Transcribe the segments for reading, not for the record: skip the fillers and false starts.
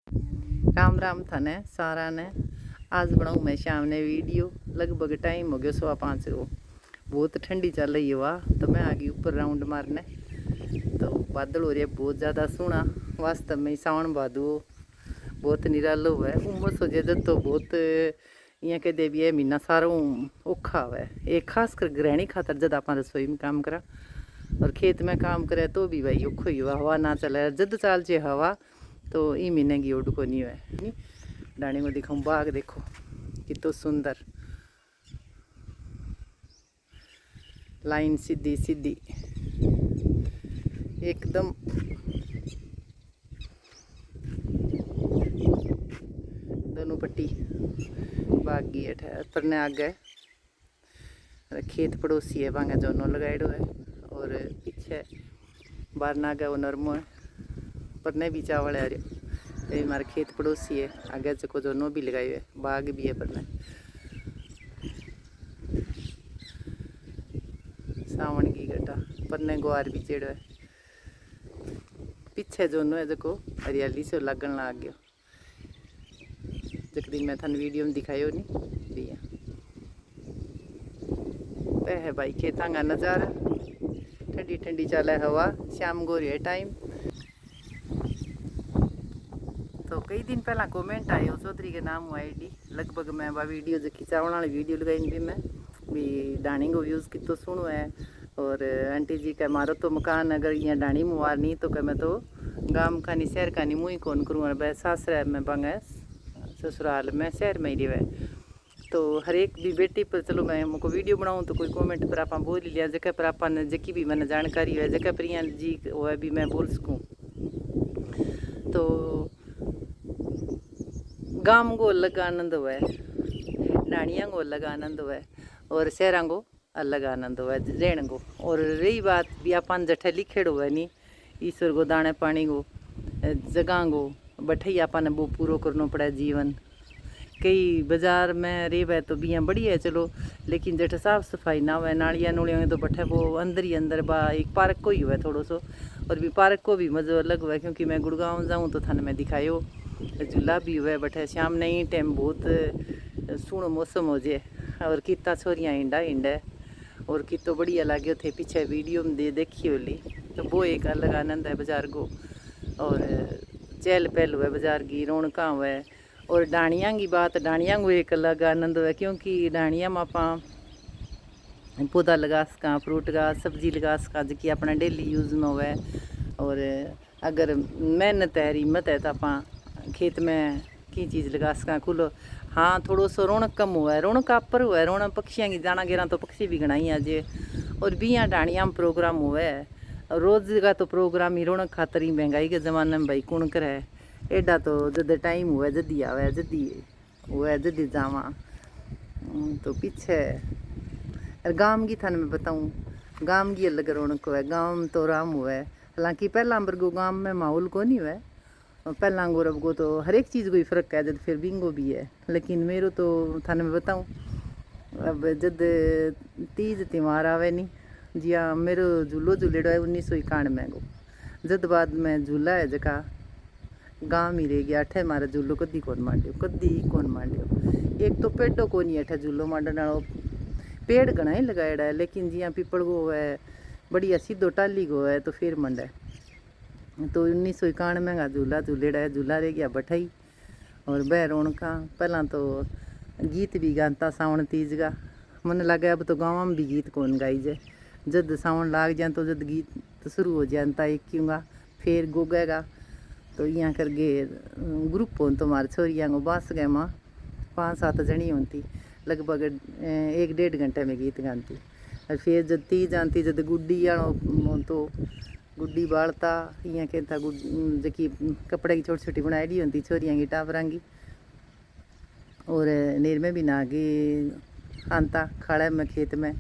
राम राम थाने सारा ने। आज बनाऊँ मैं शाम ने वीडियो। लगभग टाइम हो गया 5:15 को। बहुत ठंडी चल रही है वाह, तो मैं आ गई ऊपर राउंड मारने। तो बादल हो रहे बहुत ज़्यादा सोना। वास्तव में सावन भादो बहुत निरालो है। उमस हो जाए तो बहुत यहाँ कह दे भी है महीना सारा औखा हुआ। एक खास कर गृहिणी खातर जब आप रसोई में काम करा और खेत में काम करे तो भी भाई औखो ही हुआ। हवा ना चले जद चाल चे हवा तो ई महीने की ओड को नहीं है। डाणी को दिखाऊं बाग देखो कितो सुंदर, लाइन सीधी सीधी एकदम। दोनों पट्टी बाग की है पर आ गए। खेत पड़ोसी है बांगा जोनो लगाएडो है और पीछे बार ना गए वो नरमो है पर ने भी चावल है। ये हमारे खेत पड़ोसी है आगे जो जोनो भी लगाए हुए बाग भी है पर ने। सावन की घटा पर ने ग्वार भी चेड़ो है। पीछे जोनो है जो हरियाली से लगन लग गयो। जब दिन मैं थाने वीडियो में दिखायो नहीं दिया है भाई खेता का नज़ारा। ठंडी ठंडी चले हवा, शाम को रही टाइम। तो कई दिन पहला कमेंट आयो चौधरी के नाम हुआ आईडी। लगभग मैं वह वीडियो जो खिंचावन वाली वीडियो लगाई भी मैं भी डाणी को व्यूज़ कितो सुनो है। और आंटी जी का मारो तो मकान अगर यहाँ डाणी मुआर नहीं तो क्या मैं तो गांव का नहीं शहर का नहीं मुँह कौन करूँ। और सासरा में बंगा ससुराल में शहर में ही रहे। तो हर एक भी बेटी पर चलो मैं मुझको वीडियो बनाऊँ तो कोई कमेंट पर आप बोल लिया जगह पर आप जकी भी मैंने जानकारी है जगह पर यहाँ जी वो भी मैं बोल सकूँ। तो गांव को अलग आनंद हुआ है, डाणिया को अलग आनंद हुआ है और शहरों को अलग आनंद हुआ है रहने को। और रही बात भी अपन जठे लिखेड़ हुआ नहीं ईश्वर को दाने पानी को जगह को बठे अपन वो पूरा करना पड़ा जीवन। कई बाजार में रेव है तो बिया बढ़िया है चलो, लेकिन जठ साफ सफाई ना हुआ नालियाँ नूलियाँ तो बठे वो अंदर ही अंदर बा एक पार्क को ही हुआ थोड़ो सो। और भी पार्क को भी मज़ो अलग हुआ क्योंकि मैं गुड़गांव जाऊँ तो थाने में दिखायो झूला भी हुआ बठे शाम नहीं टाइम बहुत सुनो मौसम हो जाए। और कितना छोरियाँ इंडा इंडा और कितो बढ़िया लगे थे पीछे वीडियो में देखी होली। तो वो एक अलग आनंद है बाजार को। और चहल पहल हुआ बाजार की रौनक हुआ। और डाणिया की बात डाणिया को एक अलग आनंद है क्योंकि डाणिया में आप पौधा लगा सका फ्रूट का सब्जी लगा सका जो कि अपना डेली यूज़ में हुआ। और अगर मेहनत है हिम्मत है तो आप खेत में की चीज़ लगा सका खुलो। हाँ थोड़ो सो रौनक कम हुआ है, रौनक पर हुआ है रौनक पक्षियों की जाना गिरा तो पक्षी भी गणाई आज। और बिया डाणिया में प्रोग्राम हुआ है रोज़ का तो प्रोग्राम ही रौनक खातर ही महंगाई के ज़माने में भाई कौन करे एडा तो जद टाइम हुआ जदी आवे जदी हुआ जदी जावा। तो पीछे और गांव की थाने में बताऊँ गांव की अलग रौनक हुआ है। गांव में तो आराम हुआ है हालांकि पहला बरगो गांव में माहौल को नहीं हुआ है। पहला गौरव को तो हर एक चीज़ को ही फ़र्क है जब फिर बिंगो भी है। लेकिन मेरे तो थाने में बताऊँ अब जब तीज त्यौहार आवे नहीं जी हाँ मेरो झूलो झूलेडो है 1991 को जद बाद में झूला है जका गांव ही रह गया। अठे मारे झूलो कदी कौन मांडियो एक तो पेड़ो को नहीं अठे झूलो मांडन वालों पेड़ घना ही लगाएड़ा है। लेकिन जिया पीपल को है बढ़िया सीधो टाली को है तो फिर मंडे। तो 1991 का झूला झूलेड़ा है झूला रह गया बठाई। और बह रौनक पहला तो गीत भी गाता सावन तीज का मन लगे अब तो गाँव में भी गीत कौन गाई जाए। जद सावन लाग जाए तो जद गीत तो शुरू हो जाता एक क्योंगा फिर गोगेगा। तो यहाँ कर गए ग्रुप हो तो मारे छोरियाँ को बास गए माँ 5-7 जनी होती लगभग 1-1.5 घंटे में गीत गाती। और फिर जब तीज आती जब गुड्डी आनो तो गुड्डी बालता यहाँ कहता जकी कपड़े की छोटी छोटी बनाई होती छोरियाँ की टावरां की। और नीर में भी नागी आंता खाड़े में खेत में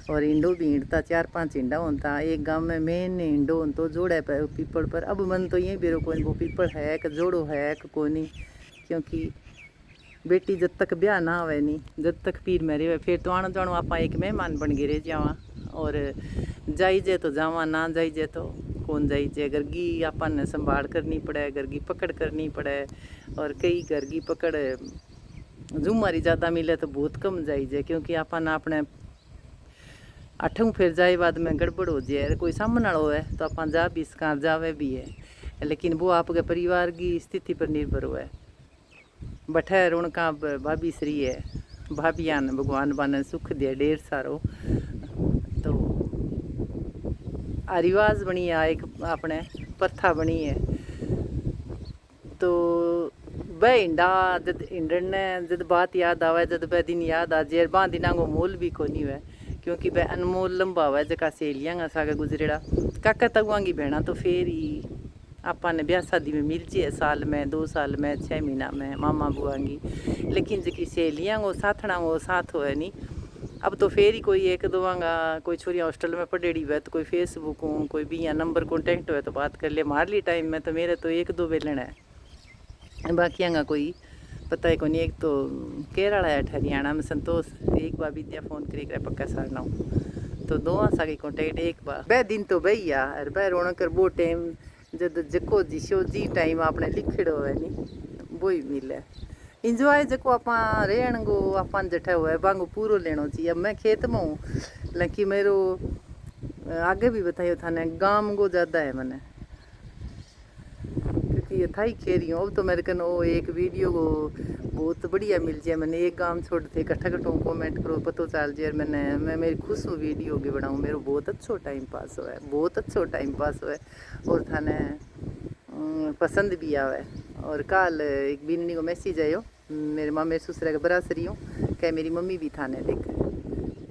और इंडो भी हिंडता 4-5 इंडा होता एक गांव में मेन इंडो हो तो जोड़े पे पीपल पर। अब मन तो यही बेरो कोई वो पीपल है कि जोड़ो है कि कोनी क्योंकि बेटी जब तक ब्याह ना आवे नहीं जब तक पीर में रहे फिर तो आना जानो आप एक मेहमान बन गए रह जावा। और जाइजे तो जावा ना जाइजे तो कौन जाई जे, गर्गी अपन संभाल करनी पड़े, गर्गी पकड़ करनी पड़े। और कई गर्गी पकड़ जुमारी ज़्यादा मिले तो बहुत कम जाई जे, क्योंकि अपन अपने अठों फिर जाए बाद में गड़बड़ हो जाए, कोई सामने वाला है तो अपन जा भी सका, जावे भी है, लेकिन वो आपके परिवार की स्थिति पर निर्भर हुआ है। बठे रुणका भाभी श्री है, भाभिया ने भगवान बाने सुख दिया ढेर सारो। तो आ रिवाज बनी है, एक अपने प्रथा बनी है। तो वह इंडा जद इंडन ने जद बात याद आवे, जद वह दिन याद आ जाए, बा दिना को मोल भी कोनी हुआ, क्योंकि वह अनमोल लंबा हुआ जका सहेलियाँ का सागा गुजरेड़ा काका तगुआंगी बहना। तो फिर ही आपा ने ब्याह शादी में मिल जाए, साल में 2 साल में 6 महीना में मामा बुआंगी, लेकिन जकी सहेलियाँ को साथना वो साथ होए नहीं। अब तो फिर ही कोई एक दोवांगा, कोई छोरियाँ हॉस्टल में पढ़ेड़ी हुआ तो कोई फेसबुक हूँ, कोई भी या नंबर कॉन्टेक्ट हुआ तो बात कर ले। मारली टाइम में तो मेरे तो 1-2 बेलन है, बाकियाँ का कोई पता ही नहीं। एक तो केरला है, हरियाणा में संतोष, एक बार विद्या फोन कर पक्का सारना हूँ, तो दोवां सा की कॉन्टेक्ट एक बार। वह दिन तो भैया अरे वह रोणक कर वो टाइम जब जको जिसो जी टाइम आपने लिखड़ो है नी वो ही मिले। इंजॉय जको आपा रहन गो अपन जठा हुआ है बांगो पूरो लेनो चाहिए। अब मैं खेत में हूँ, लेकिन मेरो आगे भी बताइयो थाने गांव गो ज़्यादा है मैंने, क्योंकि ये था ही खेरी हूँ। अब तो मेरे कन वो एक वीडियो को बहुत बढ़िया मिल जाए, मैंने एक गांव छोड़ थे इकट्ठा कटो कमेंट करो पतो चल जाए। मैं मेरी खुश हूँ वीडियो की बनाऊँ, मेरे बहुत अच्छो टाइम पास हुआ है, बहुत अच्छो टाइम पास हुआ है और थाने पसंद भी आवे। और कल एक बिन्नी को मैसेज आयो, मेरे मामे ससुरा के बरासरी हूँ, कह मेरी मम्मी भी थाने देखे।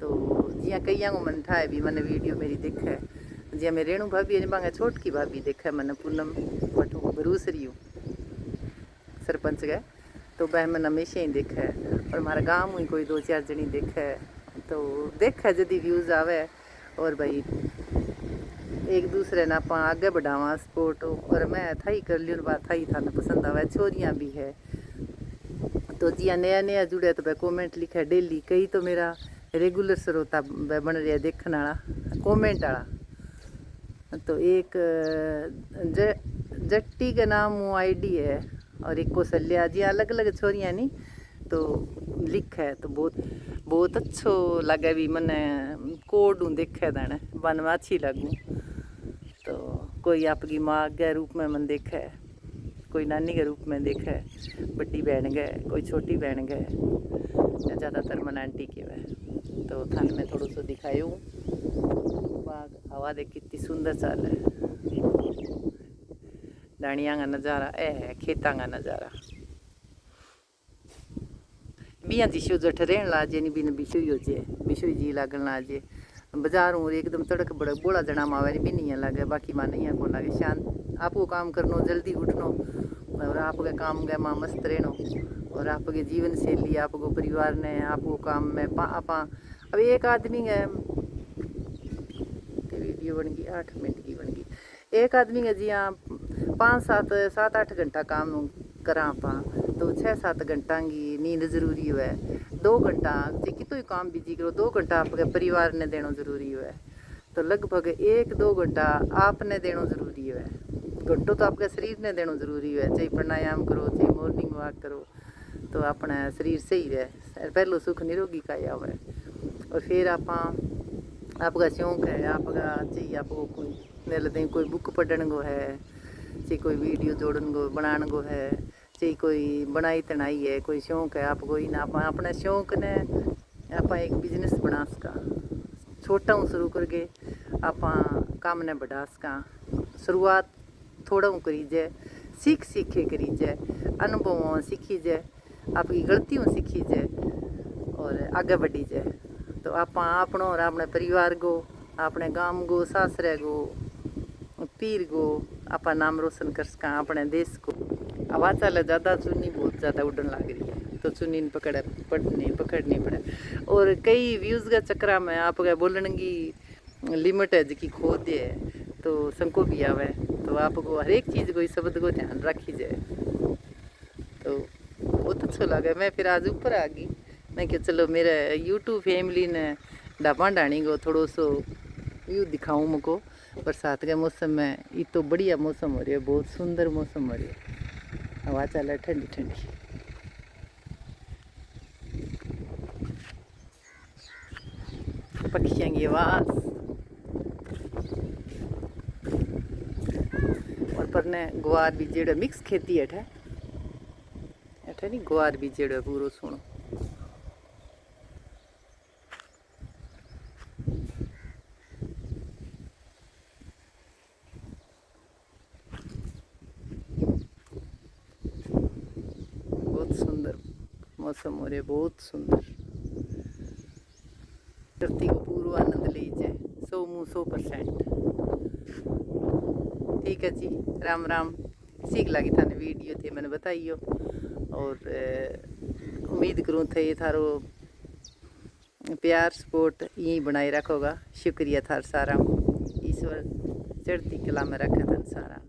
तो जिया कई को मन था भी मैंने वीडियो मेरी देखे है, जिया मैं रेणु भाभी है बांगा छोटकी भाभी देखे मैंने पूनम बटू बरूसरी हूँ सरपंच गए, तो वह मैंने हमेशा ही देखा है। और हमारा गाँव ही कोई 2-4 जनी देखा है, तो देखा यदि व्यूज़ आवे और भाई एक दूसरे ने आप आगे बढ़ावा सपोर्ट। और मैं था ही कर ली बात था ही था पसंद आवे, छोरियाँ भी है। तो जिया नया जुड़े तो वह कॉमेंट लिखा है डेली, कई तो मेरा रेगुलर श्रोता वह बन रहा देखने वाला कॉमेंट वाला। तो एक जट्टी का नाम वो आईडी है और एक कौशल्या जी, अलग अलग छोरियाँ नहीं तो लिखा है। तो बहुत अच्छो लगे भी मैंने कोड हूँ देखा दाने बन में अच्छी लगूँ। तो कोई आपकी माँ के रूप में मन देखा है, कोई नानी के रूप में देखा है, बड़ी बहन गए, कोई छोटी बहन गए, ज़्यादातर मन आंटी के वह। तो थाने में थोड़ा सा दिखाई हूँ बाग हवा देख कितनी सुंदर चाल है, डाणिया का नज़ारा है, खेता का नज़ारा। बिया जिशो जठ रहन लाजे नहीं बिन बिशोई हो जे, बिशोई जी लागन लाजे। बाजार हूँ एकदम तड़क बड़ा बोला जना मावे भी नहीं लगे, बाकी माँ नहीं को लगे। शांत आपको काम करनो, जल्दी उठनो और आपके काम गए माँ मस्त रहनो। और आपके जीवन शैली आपको परिवार ने आपको काम में आपा अब एक आदमी है वीडियो बन गई 8 मिनट की बन गई। एक आदमी है जी हाँ 5-7-8 घंटा काम करा पा, तो 6-7 घंटा की नींद जरूरी है। 2 घंटा कितो ही काम बिजी करो, 2 घंटा आपके परिवार ने देना जरूरी है। तो लगभग 1-2 घंटा आपने देना जरूरी है, घंटों तो आपके शरीर ने देना जरूरी है। चाहे प्राणायाम करो, चाहे मॉर्निंग वॉक करो, तो अपना शरीर सही रहे। पहलो सुख निरोगी काया है। और फिर आपका शौक है, आपका चाहिए आपको कोई मेरे कोई बुक पढ़न को है, चाहे कोई वीडियो जोड़न को बनाने को है, चाहे कोई बनाई तनाई है, कोई शौक है आपको ही ना अपने शौक ने आप एक बिजनेस बना सका। छोटा हूँ शुरू करके आप काम ने बढ़ा सका। शुरुआत थोड़ा करी जाए, सीख के करी जाए, अनुभव सीखी जाए, आपकी गलतियों सीखी जाए और आगे बढ़ी जाए। तो आप अपनों और अपने परिवार को, अपने गांव को, सासरे को, पीर को आप नाम रोशन कर सका, अपने देश को। आवाज़ चल ज़्यादा चुन्नी बहुत ज़्यादा उड़न लग रही है, तो चुन्नी पकड़नी पड़े। और कई व्यूज़ का चक्कर में आपके बोलने की लिमिट है जिसकी खो दे, तो संको भी आवे। तो आपको हर एक चीज़ को, शब्द को ध्यान रखी जाए। तो बहुत अच्छा लगा। मैं फिर आज ऊपर आ गई, मैं क्या चलो मेरे यूट्यूब फैमिली ने ढाबा डाणी को थोड़ो सो व्यू दिखाऊँ मुझको। बरसात के मौसम में ये तो बढ़िया मौसम हो रही है, बहुत सुंदर मौसम हो रही है। हवा चल रहा है ठंडी ठंडी। पक्षियों की आवाज और पर ने गुआर बीजेड़ो मिक्स खेती है एठे नहीं गुआर बीजेड़ो पूरो सुनो। बहुत सुंदर मौसम हो रहा है, बहुत सुंदर। धरती को पूरा आनंद लीजिए 100% ठीक है जी। राम राम। सीख लगी थाने वीडियो थे मैंने बताइयो और उम्मीद करूँ थे ये थारो प्यार सपोर्ट यही बनाए रखोगा। शुक्रिया थार सारा। ईश्वर चढ़ती कला में रखे थन सारा।